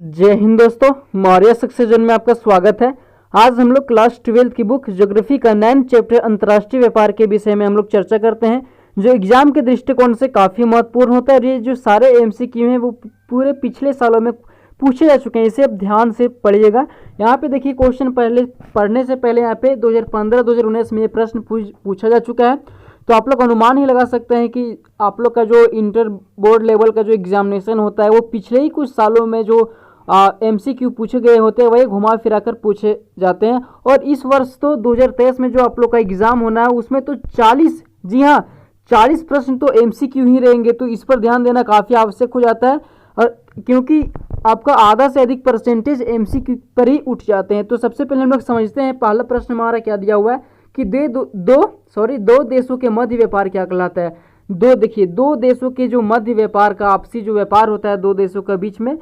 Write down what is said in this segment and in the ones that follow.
जय हिंद दोस्तों, Maurya success zone में आपका स्वागत है। आज हम लोग क्लास 12 की बुक ज्योग्राफी का 9 चैप्टर अंतर्राष्ट्रीय व्यापार के विषय में हम लोग चर्चा करते हैं, जो एग्जाम के दृष्टिकोण से काफ़ी महत्वपूर्ण होता है। और ये जो सारे एमसीक्यू हैं वो पूरे पिछले सालों में पूछे जा चुके हैं, इसे आप ध्यान से पढ़िएगा। यहाँ पे देखिए, क्वेश्चन पहले पढ़ने से पहले यहाँ पे 2015-2019 में ये प्रश्न पूछा जा चुका है, तो आप लोग अनुमान ही लगा सकते हैं कि आप लोग का जो इंटर बोर्ड लेवल का जो एग्जामिनेशन होता है वो पिछले ही कुछ सालों में जो एमसीक्यू पूछे गए होते हैं वही घुमा फिरा कर पूछे जाते हैं। और इस वर्ष तो 2023 में जो आप लोग का एग्ज़ाम होना है उसमें तो 40, जी हाँ 40 प्रश्न तो एमसीक्यू ही रहेंगे, तो इस पर ध्यान देना काफ़ी आवश्यक हो जाता है। और क्योंकि आपका आधा से अधिक परसेंटेज एमसीक्यू पर ही उठ जाते हैं। तो सबसे पहले हम लोग समझते हैं, पहला प्रश्न हमारा क्या दिया हुआ है कि दो देशों के मध्य व्यापार क्या कहलाता है। देखिए, दो देशों के जो मध्य व्यापार का आपसी जो व्यापार होता है दो देशों के बीच में,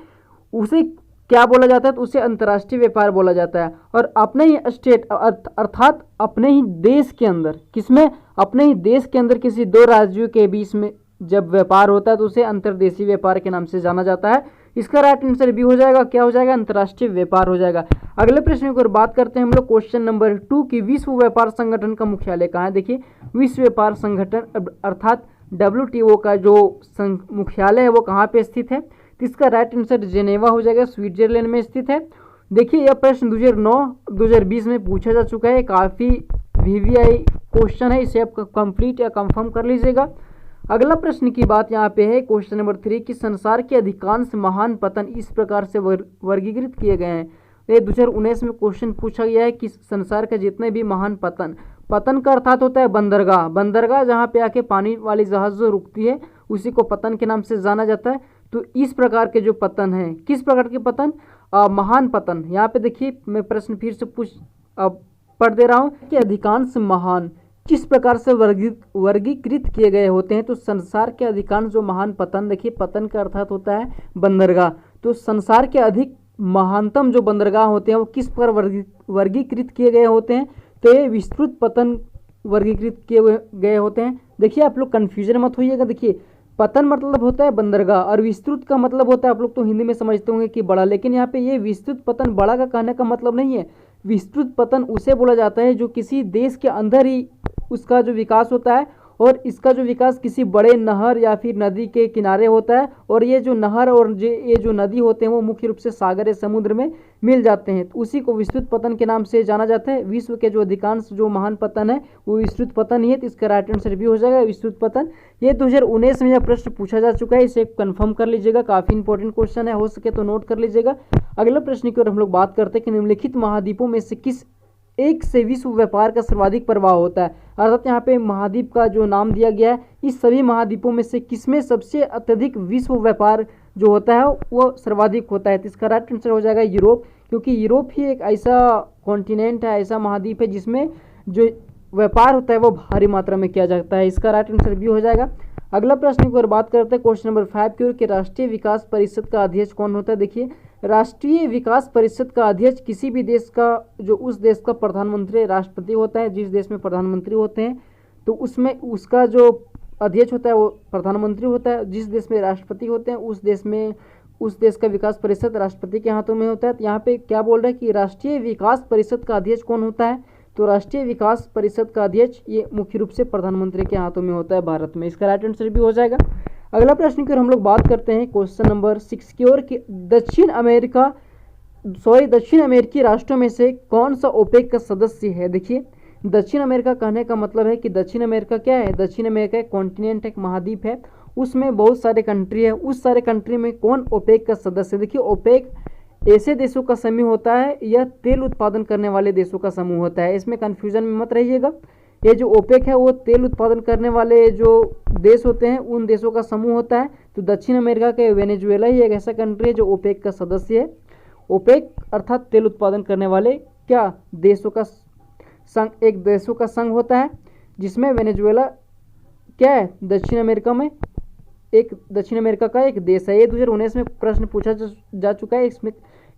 उसे क्या बोला जाता है, तो उसे अंतर्राष्ट्रीय व्यापार बोला जाता है। और अपने ही स्टेट अर्थात अपने ही देश के अंदर, किसमें, अपने ही देश के अंदर किसी दो राज्यों के बीच में जब व्यापार होता है तो उसे अंतर्देशीय व्यापार के नाम से जाना जाता है। इसका राइट आंसर भी हो जाएगा, क्या हो जाएगा, अंतर्राष्ट्रीय व्यापार हो जाएगा। अगले प्रश्न की ओर बात करते हैं हम लोग, क्वेश्चन नंबर 2 की विश्व व्यापार संगठन का मुख्यालय कहाँ है। देखिए, विश्व व्यापार संगठन अर्थात WTO का जो मुख्यालय है वो कहाँ पे स्थित है, तो इसका राइट आंसर जेनेवा हो जाएगा, स्विट्जरलैंड में स्थित है। देखिए, यह प्रश्न 2009-2020 में पूछा जा चुका है, काफ़ी VVI क्वेश्चन है, इसे आप कंप्लीट या कंफर्म कर लीजिएगा। अगला प्रश्न की बात यहाँ पे है, क्वेश्चन नंबर 3 कि संसार के अधिकांश महान पतन इस प्रकार से वर्गीकृत किए गए हैं। ये 2019 में क्वेश्चन पूछा गया है कि संसार के जितने भी महान पतन का अर्थात होता है बंदरगाह जहाँ पे आके पानी वाली जहाज जो रुकती है उसी को पतन के नाम से जाना जाता है। तो इस प्रकार के जो पतन है, किस प्रकार के पतन, महान पतन। यहाँ पे देखिए, मैं प्रश्न फिर से पढ़ दे रहा हूँ कि अधिकांश महान किस प्रकार से वर्गीकृत किए गए होते हैं। तो संसार के अधिकांश जो महान पतन, देखिए पतन का अर्थात होता है बंदरगाह, तो संसार के अधिक महानतम जो बंदरगाह होते हैं वो किस पर वर्गीकृत किए गए होते हैं, तो ये विस्तृत पतन वर्गीकृत किए गए होते हैं। देखिए, आप लोग कन्फ्यूजन मत होइएगा। देखिए, पतन मतलब होता है बंदरगाह और विस्तृत का मतलब होता है, आप लोग तो हिंदी में समझते होंगे कि बड़ा, लेकिन यहाँ पे ये विस्तृत पतन बड़ा का कहने का मतलब नहीं है। विस्तृत पतन उसे बोला जाता है जो किसी देश के अंदर ही उसका जो विकास होता है, और इसका जो विकास किसी बड़े नहर या फिर नदी के किनारे होता है, और ये जो नहर और ये जो नदी होते हैं वो मुख्य रूप से सागर या समुद्र में मिल जाते हैं, तो उसी को विस्तृत पतन के नाम से जाना जाता है। विश्व के जो अधिकांश जो महान पतन है वो विस्तृत पतन ही है, तो इसका राइट आंसर भी हो जाएगा विस्तृत पतन। ये 2019 में यह प्रश्न पूछा जा चुका है, इसे कंफर्म कर लीजिएगा, काफ़ी इंपॉर्टेंट क्वेश्चन है, हो सके तो नोट कर लीजिएगा। अगले प्रश्न की ओर हम लोग बात करते हैं कि निम्नलिखित महाद्वीपों में से किस एक से विश्व व्यापार का सर्वाधिक प्रभाव होता है। अर्थात यहाँ पे महाद्वीप का जो नाम दिया गया है, इस सभी महाद्वीपों में से किसमें सबसे अत्यधिक विश्व व्यापार जो होता है वो सर्वाधिक होता है, तो इसका राइट आंसर हो जाएगा यूरोप, क्योंकि यूरोप ही एक ऐसा कॉन्टिनेंट है, ऐसा महाद्वीप है जिसमें जो व्यापार होता है वो भारी मात्रा में किया जाता है। इसका राइट आंसर भी हो जाएगा। अगला प्रश्न की ओर बात करते हैं, क्वेश्चन नंबर 5 की ओर कि राष्ट्रीय विकास परिषद का अध्यक्ष कौन होता है। देखिए, राष्ट्रीय विकास परिषद का अध्यक्ष किसी भी देश का जो उस देश का प्रधानमंत्री राष्ट्रपति होता है, जिस देश में प्रधानमंत्री होते हैं तो उसमें उसका जो अध्यक्ष होता है वो प्रधानमंत्री होता है। जिस देश में राष्ट्रपति होते हैं उस देश का विकास परिषद राष्ट्रपति के हाथों में होता है। तो यहाँ पे क्या बोल रहा है कि राष्ट्रीय विकास परिषद का अध्यक्ष कौन होता है, तो राष्ट्रीय विकास परिषद का अध्यक्ष ये मुख्य रूप से प्रधानमंत्री के हाथों में होता है भारत में, इसका राइट आंसर भी हो जाएगा। अगला प्रश्न की ओर हम लोग बात करते हैं, क्वेश्चन नंबर 6 की ओर कि दक्षिण अमेरिकी राष्ट्रों में से कौन सा ओपेक का सदस्य है। देखिए, दक्षिण अमेरिका कहने का मतलब है कि दक्षिण अमेरिका क्या है, दक्षिण अमेरिका एक कॉन्टिनेंट, एक महाद्वीप है, उसमें बहुत सारे कंट्री है, उस सारे कंट्री में कौन ओपेक का सदस्य है। देखिए, ओपेक ऐसे देशों का समूह होता है या तेल उत्पादन करने वाले देशों का समूह होता है, इसमें कन्फ्यूजन में मत रहिएगा। ये जो ओपेक है वो तेल उत्पादन करने वाले जो देश होते हैं उन देशों का समूह होता है। तो दक्षिण अमेरिका के वेनेजुएला ही एक ऐसा कंट्री है जो ओपेक का सदस्य है। ओपेक अर्थात तेल उत्पादन करने वाले क्या देशों का संघ, एक देशों का संघ होता है, जिसमें वेनेजुएला क्या है, दक्षिण अमेरिका का एक देश है। ये 2019 में प्रश्न पूछा जा चुका है, इसमें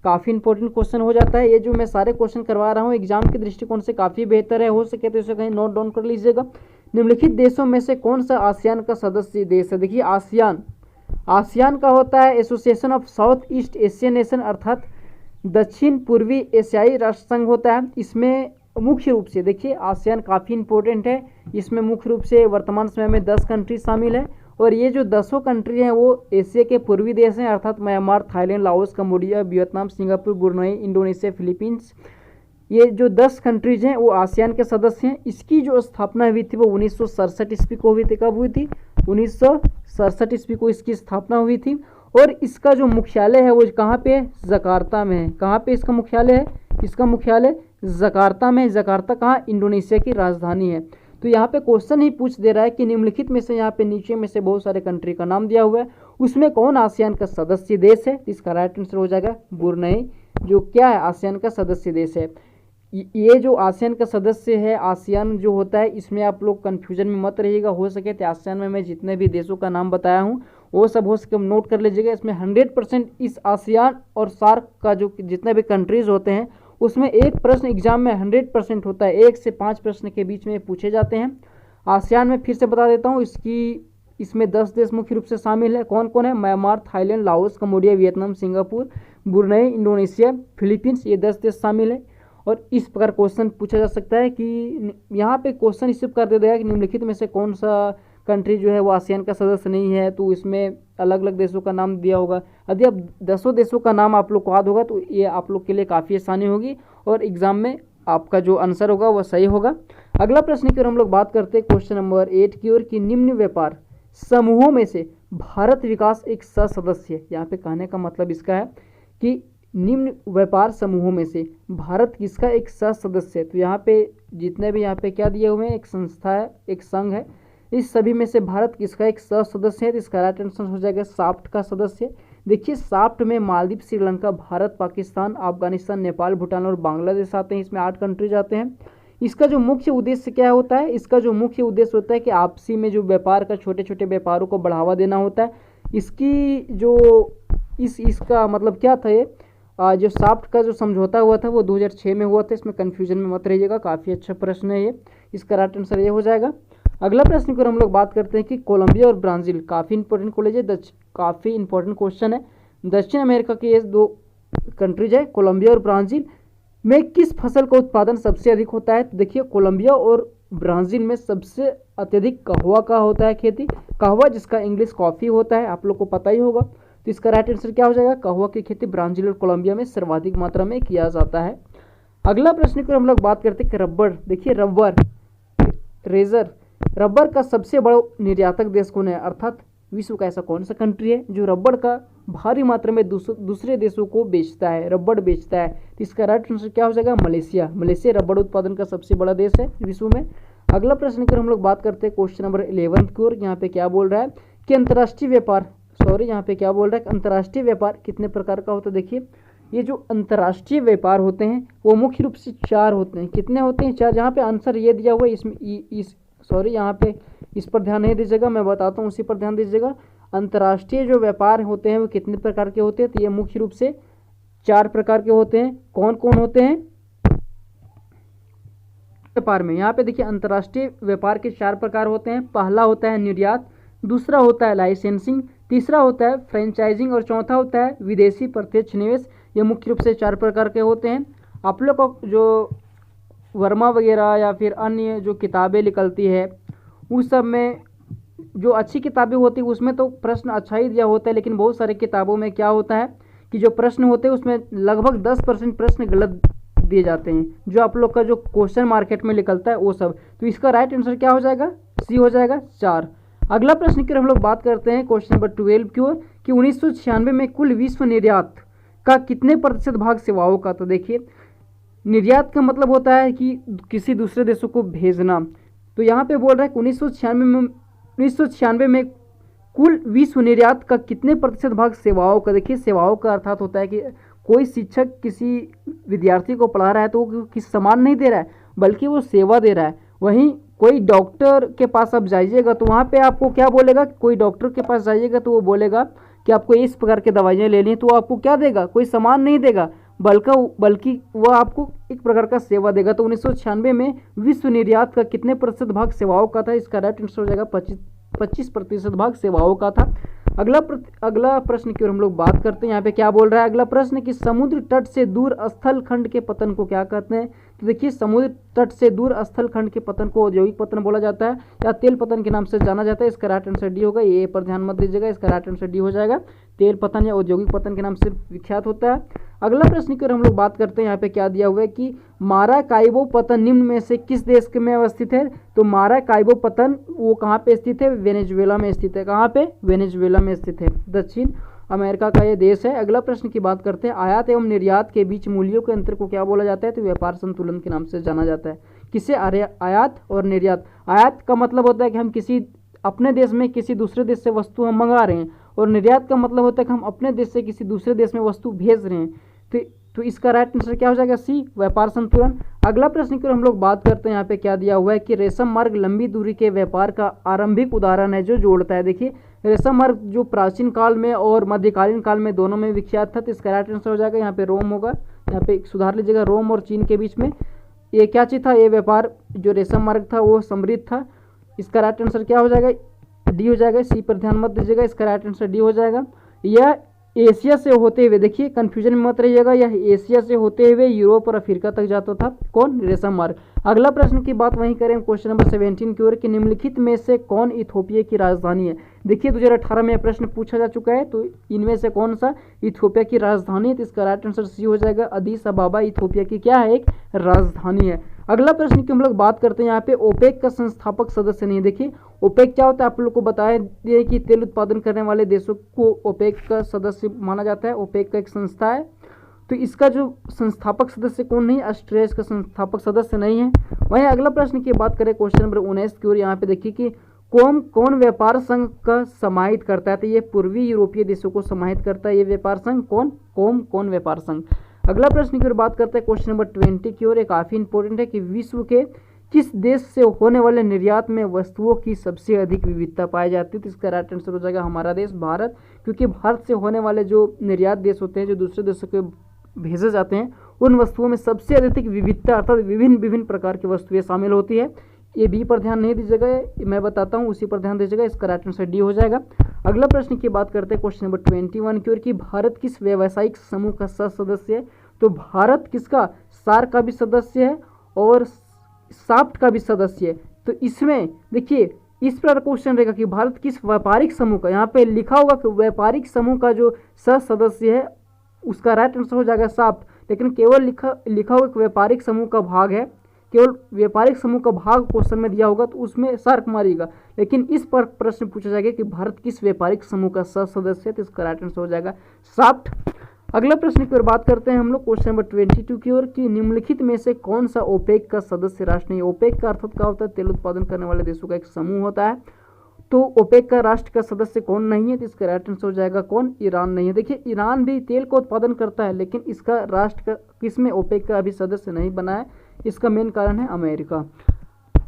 काफ़ी इंपॉर्टेंट क्वेश्चन हो जाता है। ये जो मैं सारे क्वेश्चन करवा रहा हूँ एग्जाम के दृष्टिकोण से काफ़ी बेहतर है, हो सके तो इसे कहीं नोट डाउन कर लीजिएगा। निम्नलिखित देशों में से कौन सा आसियान का सदस्य देश है। देखिए, आसियान का होता है association of south east Asian nation, अर्थात दक्षिण पूर्वी एशियाई राष्ट्र संघ होता है। इसमें मुख्य रूप से देखिए आसियान काफ़ी इंपॉर्टेंट है, इसमें मुख्य रूप से वर्तमान समय में 10 कंट्री शामिल है और ये जो 10 कंट्री हैं वो एशिया के पूर्वी देश हैं, अर्थात Myanmar, Thailand, Laos, Cambodia, Vietnam, Singapore, Brunei, Indonesia, Philippines. ये जो 10 कंट्रीज हैं वो आसियान के सदस्य हैं। इसकी जो स्थापना हुई थी वो 1967 ईस्वी को हुई थी। कब हुई थी? 1967 ईस्वी को इसकी स्थापना हुई थी। और इसका जो मुख्यालय है वो कहाँ पे है? जकार्ता में है। कहाँ पे इसका मुख्यालय है? इसका मुख्यालय जकार्ता में। जकार्ता कहाँ? इंडोनेशिया की राजधानी है। तो यहाँ पे क्वेश्चन ही पूछ दे रहा है कि निम्नलिखित में से, यहाँ पे नीचे में से बहुत सारे कंट्री का नाम दिया हुआ है, उसमें कौन आसियान का सदस्य देश है? इसका राइट आंसर हो जाएगा ब्रुनई, जो क्या है? आसियान का सदस्य देश है। ये जो आसियान का सदस्य है, आसियान जो होता है, इसमें आप लोग कन्फ्यूजन में मत रहिएगा। हो सके तो आसियान में मैं जितने भी देशों का नाम बताया हूँ वो सब हो सके नोट कर लीजिएगा। इसमें 100% इस आसियान और सार्क का जो जितने भी कंट्रीज होते हैं उसमें एक प्रश्न एग्जाम में 100% होता है, 1 से 5 प्रश्न के बीच में पूछे जाते हैं। आसियान में फिर से बता देता हूँ, इसमें 10 देश मुख्य रूप से शामिल है। कौन कौन है? Myanmar, Thailand, Laos, Cambodia, Vietnam, Singapore, Brunei, Indonesia, Philippines, ये 10 देश शामिल है। और इस प्रकार क्वेश्चन पूछा जा सकता है कि यहाँ पे क्वेश्चन इस प्रकार दे देगा कि निम्नलिखित में से कौन सा कंट्री जो है वो आसियान का सदस्य नहीं है, तो इसमें अलग अलग देशों का नाम दिया होगा। यदि अब 10 देशों का नाम आप लोग को याद होगा तो ये आप लोग के लिए काफ़ी आसानी होगी और एग्जाम में आपका जो आंसर होगा वह सही होगा। अगला प्रश्न की ओर हम लोग बात करते हैं क्वेश्चन नंबर 8 की ओर कि निम्न व्यापार समूहों में से भारत विकास एक सदस्य है। यहाँ पे कहने का मतलब इसका है कि निम्न व्यापार समूहों में से भारत किसका एक सदस्य है। तो यहाँ पे जितने भी यहाँ पे क्या दिए हुए हैं, एक संस्था है, एक संघ है, इस सभी में से भारत किसका एक सदस्य है? तो इसका राइट आंसर हो जाएगा साफ्ट का सदस्य। देखिए साफ्ट में मालदीव, श्रीलंका, भारत, पाकिस्तान, अफगानिस्तान, नेपाल, भूटान और बांग्लादेश आते हैं। इसमें 8 कंट्रीज आते हैं। इसका जो मुख्य उद्देश्य क्या होता है? इसका जो मुख्य उद्देश्य होता है कि आपसी में जो व्यापार का, छोटे छोटे व्यापारों को बढ़ावा देना होता है। इसकी जो इसका मतलब क्या था? ये जो साफ्ट का जो समझौता हुआ था वो 2006 में हुआ था। इसमें कन्फ्यूजन में मत रहिएगा, काफ़ी अच्छा प्रश्न है ये। इसका राइट आंसर ये हो जाएगा। अगला प्रश्न को हम लोग बात करते हैं कि कोलंबिया और ब्राज़ील, काफ़ी इंपॉर्टेंट कॉलेज है, काफ़ी इंपॉर्टेंट क्वेश्चन है। दक्षिण अमेरिका के ये 2 कंट्रीज है कोलंबिया और ब्राज़ील, में किस फसल का उत्पादन सबसे अधिक होता है? तो देखिए कोलंबिया और ब्राज़ील में सबसे अत्यधिक कहवा का होता है खेती। कहवा जिसका इंग्लिश कॉफ़ी होता है, आप लोग को पता ही होगा। तो इसका राइट आंसर क्या हो जाएगा? कहवा की खेती ब्राज़ील और कोलंबिया में सर्वाधिक मात्रा में किया जाता है। अगला प्रश्न को हम लोग बात करते हैं कि रबर। देखिए रबर का सबसे बड़ा निर्यातक देश कौन है? अर्थात विश्व का ऐसा कौन सा कंट्री है जो रबर का भारी मात्रा में दूसरे देशों को बेचता है, रबर बेचता है? तो इसका राइट आंसर क्या हो जाएगा? मलेशिया। मलेशिया रबर उत्पादन का सबसे बड़ा देश है विश्व में। अगला प्रश्न की हम लोग बात करते हैं क्वेश्चन नंबर 11 की ओर। यहाँ पे क्या बोल रहा है कि अंतर्राष्ट्रीय व्यापार कितने प्रकार का होता है? देखिए ये जो अंतर्राष्ट्रीय व्यापार होते हैं वो मुख्य रूप से 4 होते हैं। कितने होते हैं? 4। यहाँ पे आंसर ये दिया हुआ है, इसमें यहाँ पे इस पर ध्यान नहीं दीजिएगा, मैं बताता हूँ, उसी पर ध्यान दीजिएगा। अंतर्राष्ट्रीय जो व्यापार होते हैं वो कितने प्रकार के होते हैं? तो ये मुख्य रूप से 4 प्रकार के होते हैं। कौन कौन होते हैं व्यापार में? यहाँ पे देखिए अंतर्राष्ट्रीय व्यापार के 4 प्रकार होते हैं। पहला होता है निर्यात, दूसरा होता है लाइसेंसिंग, तीसरा होता है फ्रेंचाइजिंग और चौथा होता है विदेशी प्रत्यक्ष निवेश। ये मुख्य रूप से 4 प्रकार के होते हैं। आप लोग को जो वर्मा वगैरह या फिर अन्य जो किताबें निकलती है उस सब में जो अच्छी किताबें होती है उसमें तो प्रश्न अच्छा ही दिया होता है, लेकिन बहुत सारी किताबों में क्या होता है कि जो प्रश्न होते हैं उसमें लगभग 10% प्रश्न गलत दिए जाते हैं, जो आप लोग का जो क्वेश्चन मार्केट में निकलता है वो सब। तो इसका राइट आंसर क्या हो जाएगा? सी हो जाएगा 4। अगला प्रश्न की हम लोग बात करते हैं क्वेश्चन नंबर 12 की ओर कि 1996 में कुल विश्व निर्यात का कितने प्रतिशत भाग सेवाओं का? तो देखिए निर्यात का मतलब होता है कि किसी दूसरे देशों को भेजना। तो यहाँ पे बोल रहा है कि 1996 में कुल विश्व निर्यात का कितने प्रतिशत भाग सेवाओं का? देखिए सेवाओं का अर्थात होता है कि कोई शिक्षक किसी विद्यार्थी को पढ़ा रहा है तो वो किसी सामान नहीं दे रहा है बल्कि वो सेवा दे रहा है। वहीं कोई डॉक्टर के पास आप जाइएगा तो वहाँ पे आपको क्या बोलेगा? कोई डॉक्टर के पास जाइएगा तो वो बोलेगा कि आपको इस प्रकार के दवाइयाँ लेनी है, तो वो आपको क्या देगा? कोई सामान नहीं देगा बल्कि वह आपको एक प्रकार का सेवा देगा। तो 1996 में विश्व निर्यात का कितने प्रतिशत भाग सेवाओं का था? इसका राइट आंसर हो जाएगा 25% भाग सेवाओं का था। अगला प्रश्न की ओर हम लोग बात करते हैं। यहाँ पे क्या बोल रहा है अगला प्रश्न कि समुद्र तट से दूर स्थल खंड के पतन को क्या कहते हैं। तो देखिए समुद्र तट से दूर स्थल खंड के पतन को औद्योगिक पतन बोला जाता है या तेल पतन के नाम से जाना जाता है। इसका राइट आंसर डी होगा, ये पर ध्यान मत दीजिएगा, इसका राइट आंसर डी हो जाएगा। तेल पतन या औद्योगिक पतन के नाम से विख्यात होता है। अगला प्रश्न की ओर हम लोग बात करते हैं। यहाँ पे क्या दिया हुआ है कि माराकाइबो पतन निम्न में से किस देश में अवस्थित है। तो माराकाइबो पतन वो कहाँ पे स्थित है, वेनेजुएला में स्थित है। कहाँ पे, वेनेजुएला में स्थित है, दक्षिण अमेरिका का ये देश है। अगला प्रश्न की बात करते हैं। आयात एवं निर्यात के बीच मूल्यों के अंतर को क्या बोला जाता है। तो व्यापार संतुलन के नाम से जाना जाता है। किसे, आयात और निर्यात। आयात का मतलब होता है कि हम किसी अपने देश में किसी दूसरे देश से वस्तु हम मंगा रहे हैं, और निर्यात का मतलब होता है कि हम अपने देश से किसी दूसरे देश में वस्तु भेज रहे हैं। तो इसका राइट आंसर क्या हो जाएगा, सी, व्यापार संतुलन। अगला प्रश्न की हम लोग बात करते हैं। यहाँ पे क्या दिया हुआ है कि रेशम मार्ग लंबी दूरी के व्यापार का आरंभिक उदाहरण है जो जोड़ता है। देखिए रेशम मार्ग जो प्राचीन काल में और मध्यकालीन काल में दोनों में विख्यात था। तो इसका राइट आंसर हो जाएगा यहाँ पे रोम होगा। यहाँ पे सुधार लीजिएगा, रोम और चीन के बीच में ये क्या चीज था, ये व्यापार जो रेशम मार्ग था वो समृद्ध था। इसका राइट आंसर क्या हो जाएगा, डी हो जाएगा। सी पर ध्यान मत दीजिएगा, इसका राइट आंसर डी हो जाएगा। यह एशिया से होते हुए, देखिए कंफ्यूजन में मत रहिएगा, यह एशिया से होते हुए यूरोप और अफ्रीका तक जाता था। कौन, रेशम मार्ग। अगला प्रश्न की बात वहीं करें क्वेश्चन नंबर 17 की ओर कि निम्नलिखित में से कौन इथोपिया की राजधानी है। देखिए 2018 में प्रश्न पूछा जा चुका है। तो इनमें से कौन सा इथोपिया की राजधानी है। तो इसका राइट आंसर सी हो जाएगा, अदीस अबाबा इथोपिया की क्या है, एक राजधानी है। अगला प्रश्न की हम लोग बात करते हैं। यहाँ पे ओपेक का संस्थापक सदस्य नहीं है। देखिए ओपेक क्या होता है, आप लोग को बताया कि तेल उत्पादन करने वाले देशों को ओपेक का सदस्य माना जाता है। ओपेक का एक संस्था है। तो इसका जो संस्थापक सदस्य कौन नहीं, ऑस्ट्रिया इसका संस्थापक सदस्य नहीं है। वहीं अगला प्रश्न की बात करें क्वेश्चन नंबर 19 की ओर। यहाँ पे देखिए कि कौन व्यापार संघ का समाहित करता है। तो ये पूर्वी यूरोपीय देशों को समाहित करता है ये व्यापार संघ। कौन व्यापार संघ। अगला प्रश्न की ओर बात करते हैं क्वेश्चन नंबर 20 की ओर। एक काफी इंपॉर्टेंट है कि विश्व के किस देश से होने वाले निर्यात में वस्तुओं की सबसे अधिक विविधता पाई जाती है। तो इसका राइट आंसर हो जाएगा हमारा देश भारत, क्योंकि भारत से होने वाले जो निर्यात देश होते हैं, जो दूसरे देशों के भेजे जाते हैं, उन वस्तुओं में सबसे अधिक विविधता अर्थात विभिन्न प्रकार की वस्तुएं शामिल होती है। ये बी पर ध्यान नहीं दीजिएगा, मैं बताता हूँ उसी पर ध्यान दीजिएगा। इसका राइट आंसर डी हो जाएगा। अगला प्रश्न की बात करते हैं क्वेश्चन नंबर 21 की ओर कि भारत किस व्यावसायिक समूह का सदस्य है। तो भारत किसका, सार्क का भी सदस्य है और साफ्ट का भी सदस्य है। तो इसमें देखिए इस प्रकार क्वेश्चन रहेगा कि भारत किस व्यापारिक समूह का, यहाँ पे लिखा होगा कि व्यापारिक समूह का जो सदस्य है उसका राइट आंसर हो जाएगा साफ्ट, लेकिन केवल लिखा होगा कि व्यापारिक समूह का भाग है, केवल व्यापारिक समूह का भाग क्वेश्चन में दिया होगा तो उसमें सार्क मारिएगा। लेकिन इस पर प्रश्न पूछा जाएगा कि भारत किस व्यापारिक समूह का सदस्य है, तो इसका राइट आंसर हो जाएगा साफ्ट। अगला प्रश्न की ओर बात करते हैं हम लोग क्वेश्चन नंबर 22 की ओर कि निम्नलिखित में से कौन सा ओपेक का सदस्य राष्ट्र नहीं है। ओपेक का अर्थात क्या होता है, तेल उत्पादन करने वाले देशों का एक समूह होता है। तो ओपेक का राष्ट्र का सदस्य कौन नहीं है। तो इसका राइट आंसर हो जाएगा कौन, ईरान नहीं है। देखिए ईरान भी तेल का उत्पादन करता है, लेकिन इसका राष्ट्र का किसमें ओपेक का अभी सदस्य नहीं बना है। इसका मेन कारण है अमेरिका।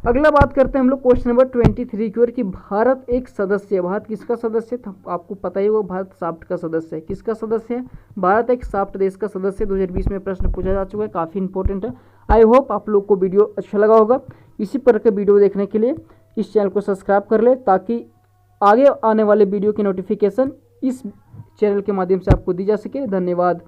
अगला बात करते हैं हम लोग क्वेश्चन नंबर 23 की ओर कि भारत एक सदस्य है। भारत किसका सदस्य है, तो आपको पता ही होगा भारत साफ्ट का सदस्य है। किसका सदस्य है, भारत एक साफ्ट देश का सदस्य। 2020 में प्रश्न पूछा जा चुका है, काफ़ी इंपॉर्टेंट है। आई होप आप लोग को वीडियो अच्छा लगा होगा। इसी प्रकार के वीडियो देखने के लिए इस चैनल को सब्सक्राइब कर ले, ताकि आगे आने वाले वीडियो की नोटिफिकेशन इस चैनल के माध्यम से आपको दी जा सके। धन्यवाद।